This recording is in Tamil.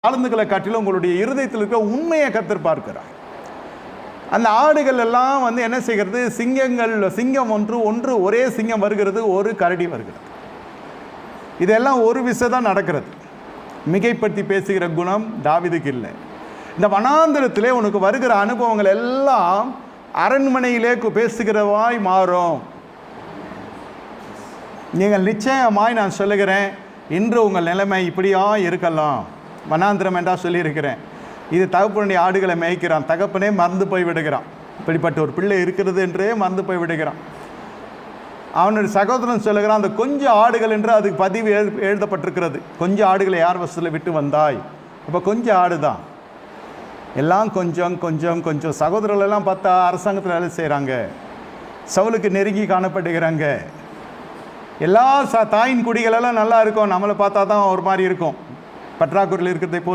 ஆளுந்துகளை காட்டிலும் உங்களுடைய இருதயத்தில் இருக்க உண்மையை கர்த்தர் பார்க்கிறார். அந்த ஆடுகள் எல்லாம் வந்து என்ன செய்கிறது, சிங்கம் ஒன்று ஒரே சிங்கம் வருகிறது, ஒரு கரடி வருகிறது. இதெல்லாம் ஒரு விஷயம் தான் நடக்கிறது. மிகைப்படுத்தி பேசுகிற குணம் தாவீதுக்கு இல்லை. இந்த வனாந்தரத்திலே உனக்கு வருகிற அனுபவங்கள் எல்லாம் அரண்மனையிலே பேசுகிறவாய் மாறும். நீங்கள் நிச்சயமாய் நான் சொல்லுகிறேன், இன்று உங்கள் நிலைமை இப்படியா இருக்கலாம். வனாந்திரம் என்றால் சொல்லியிருக்கிறேன், இது தகப்பனுடைய ஆடுகளை மேய்க்கிறான், தகப்பனே மறந்து போய் விடுகிறான். இப்படிப்பட்ட ஒரு பிள்ளை இருக்கிறது என்றே மறந்து போய் விடுகிறான். அவனுடைய சகோதரன் சொல்லுகிறான், அந்த கொஞ்சம் ஆடுகள் என்று அதுக்கு பதிவு எழுதப்பட்டிருக்கிறது. கொஞ்சம் ஆடுகளை யார் வசத்தில் விட்டு வந்தாய்? இப்போ கொஞ்சம் ஆடு தான், எல்லாம் கொஞ்சம் கொஞ்சம் கொஞ்சம். சகோதரர்கள் எல்லாம் பார்த்தா அரசாங்கத்தில் வேலை செய்கிறாங்க, சவுலுக்கு நெருங்கி காணப்படுகிறாங்க. எல்லா தாயின் குடிகளெல்லாம் நல்லா இருக்கும், நம்மளை பார்த்தா தான் ஒரு மாதிரி இருக்கும், பற்றாக்குறையில் இருக்கிறதை